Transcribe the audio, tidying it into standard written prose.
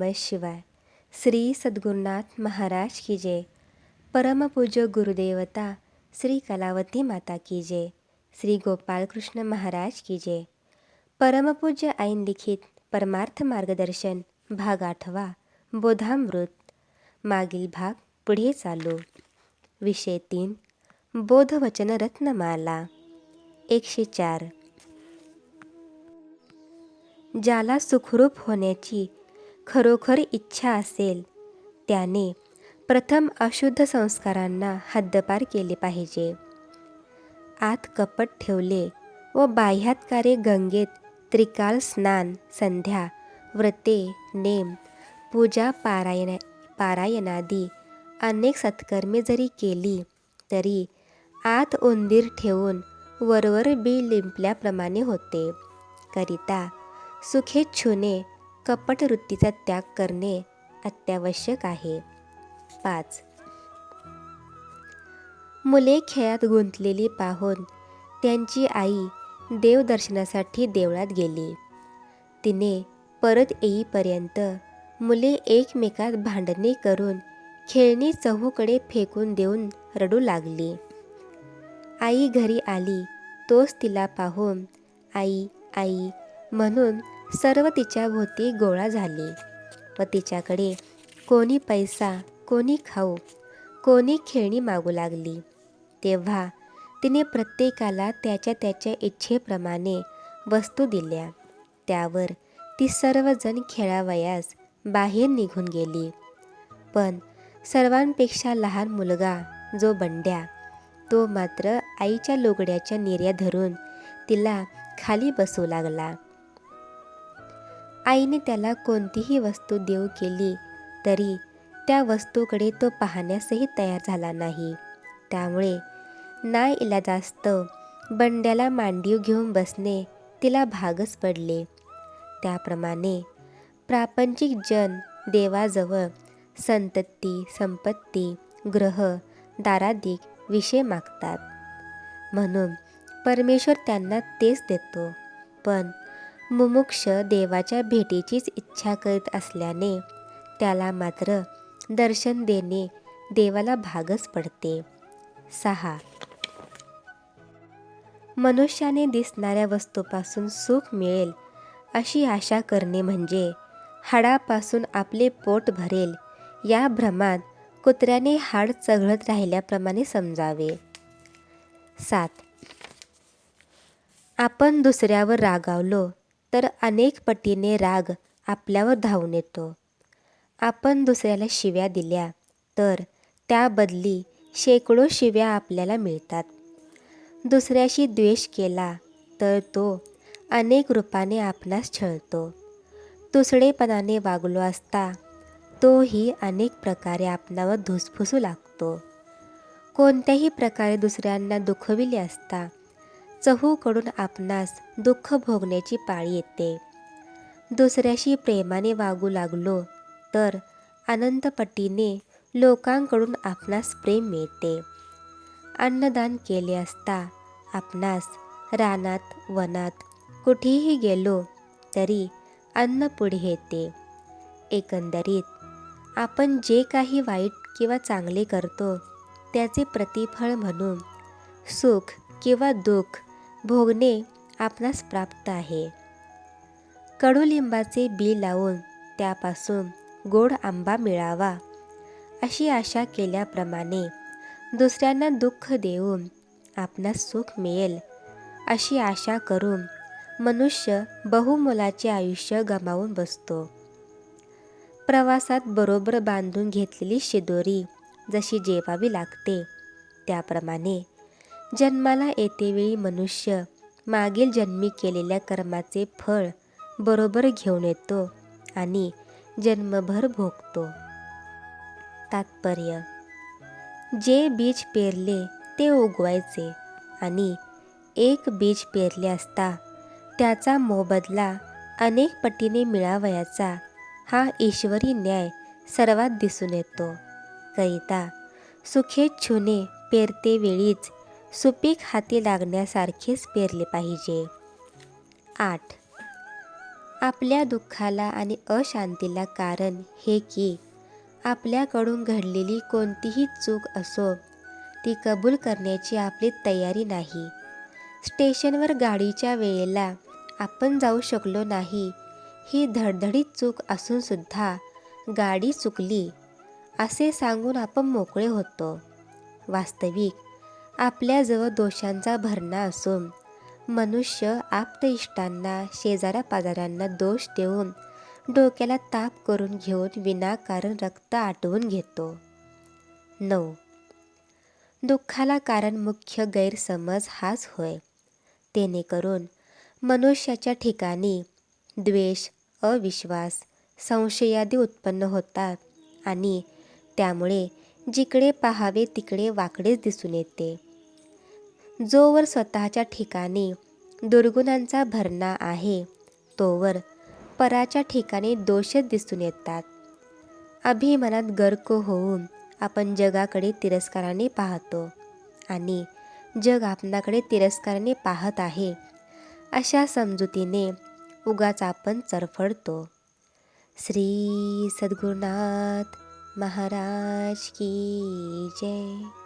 नमः शिवाय. श्री सद्गुरुनाथ महाराज की जय. परमपूज्य गुरुदेवता श्री कलावती माता की जय. श्री गोपाल कृष्ण महाराज की जय. परमपूज्य ऐन लिखित परमार्थ मार्गदर्शन भाग 8 बोधामृत. मागील भाग पुढे चालू. विषय 3 बोधवचन रत्नमाला. 104. ज्याला सुखरूप होण्याची खरोखर इच्छा असेल त्याने प्रथम अशुद्ध संस्कारांना हद्दपार केले पाहिजे. आत कपट ठेवले व बाह्यात कार्य गंगेत त्रिकाल स्नान, संध्या, व्रते, नेम, पूजा, पारायणादी अनेक सत्कर्मे जरी केली तरी आत उंदीर ठेवून वरवर बी लिंपल्याप्रमाणे होते. करिता सुखेच्छूने कपटवृत्तीचा त्याग करणे अत्यावश्यक आहे. 5. मुले खेळात गुंतलेली पाहून त्यांची आई देवदर्शनासाठी देवळात गेली. तिने परत येईपर्यंत मुले एकमेकात भांडणे करून खेळणी चहूकडे फेकून देऊन रडू लागली. आई घरी आली तोच तिला पाहून आई आई म्हणून सर्व तिच्या भोवती गोळा झाले व तिच्याकडे कोणी पैसा, कोणी खाऊ, कोणी खेळणी मागू लागली. तेव्हा तिने प्रत्येकाला त्याच्या त्याच्या इच्छेप्रमाणे वस्तू दिल्या. त्यावर ती सर्वजण खेळावयास बाहेर निघून गेली. पण सर्वांपेक्षा लहान मुलगा जो बंड्या तो मात्र आईच्या लुगड्याच्या निर्या धरून तिला खाली बसू लागला. आईने त्याला कोणतीही वस्तू देऊ केली तरी त्या वस्तूकडे तो पाहण्यासही तयार झाला नाही. त्यामुळे नाईलाजास्तव बंड्याला मांडीव घेऊन बसणे तिला भागच पडले. त्याप्रमाणे प्रापंचिक जन देवाजवळ संतती, संपत्ती, ग्रह, दारादिक विषय मागतात. म्हणून परमेश्वर त्यांना तेच देतो. पण मुमुक्ष देवाच्या भेटीचीच इच्छा करीत असल्याने त्याला मात्र दर्शन देणे देवाला भागच पडते. 6. मनुष्याने दिसणाऱ्या वस्तूपासून सुख मिळेल अशी आशा करणे म्हणजे हाडापासून आपले पोट भरेल या भ्रमात कुत्र्याने हाड चघळत राहिल्याप्रमाणे समजावे. 7. आपण दुसऱ्यावर रागावलो तर अनेक पटीने राग आपल्यावर धावून येतो. आपण दुसऱ्याला शिव्या दिल्या तर त्याबदली शेकडो शिव्या आपल्याला मिळतात. दुसऱ्याशी द्वेष केला तर तो अनेक रूपाने आपणास छळतो. तुसडेपणाने वागलो असता तोही अनेक प्रकारे आपणावर धुसफुसू लागतो. कोणत्याही प्रकारे दुसऱ्यांना दुखविले असता चहूकडून आपणास दुःख भोगण्याची पाळी येते. दुसऱ्याशी प्रेमाने वागू लागलो तर अनंतपटीने लोकांकडून आपणास प्रेम मिळते. अन्नदान केले असता आपणास रानात, वनात कुठेही गेलो तरी अन्न पुढे येते. एकंदरीत आपण जे काही वाईट किंवा चांगले करतो त्याचे प्रतिफळ म्हणून सुख किंवा दुःख भोगणे आपणास प्राप्त आहे. कडुलिंबाचे बी लावून त्यापासून गोड आंबा मिळावा अशी आशा केल्याप्रमाणे दुसऱ्यांना दुःख देऊन आपणास सुख मिळेल अशी आशा करून मनुष्य बहुमोलाचे आयुष्य गमावून बसतो. प्रवासात बरोबर बांधून घेतलेली शिदोरी जशी जेवावी लागते त्याप्रमाणे जन्माला येतेवेळी मनुष्य मागील जन्मी केलेल्या कर्माचे फळ बरोबर घेऊन येतो आणि जन्मभर भोगतो. तात्पर्य: जे बीज पेरले ते उगवायचे आणि एक बीज पेरले असता त्याचा मोबदला अनेक पटीने मिळावयाचा हा ईश्वरी न्याय सर्वात दिसून येतो. करिता सुखेच्छूने पेरते वेळीच सुपीक हाती लागण्यासारखेच पेरले पाहिजे. 8. आपल्या दुःखाला आणि अशांतीला कारण हे की आपल्याकडून घडलेली कोणतीही चूक असो ती कबूल करण्याची आपली तयारी नाही. स्टेशनवर गाडीच्या वेळेला आपण जाऊ शकलो नाही ही धडधडीत चूक असूनसुद्धा गाडी चुकली असे सांगून आपण मोकळे होतो. वास्तविक आपल्याजवळ दोषांचा भरणा असून मनुष्य आप्तइष्टांना शेजाऱ्यापाजाऱ्यांना दोष देऊन डोक्याला ताप करून घेऊन विनाकारण रक्त आटवून घेतो. 9. दुःखाला कारण मुख्य गैरसमज हाच होय. जेणेकरून मनुष्याच्या ठिकाणी द्वेष, अविश्वास, संशयादी उत्पन्न होतात आणि त्यामुळे जिकडे पाहावे तिकडे वाकडेच दिसून येते. जोवर स्वतःच्या ठिकाणी दुर्गुणांचा भरणा आहे तोवर पराच्या ठिकाणी दोषच दिसून येतात. अभिमानात गर्क होऊन आपण जगाकडे तिरस्काराने पाहतो आणि जग आपणाकडे तिरस्काराने पाहत आहे अशा समजुतीने उगाच आपण चरफडतो. श्री सद्गुरुनाथ महाराज की जय.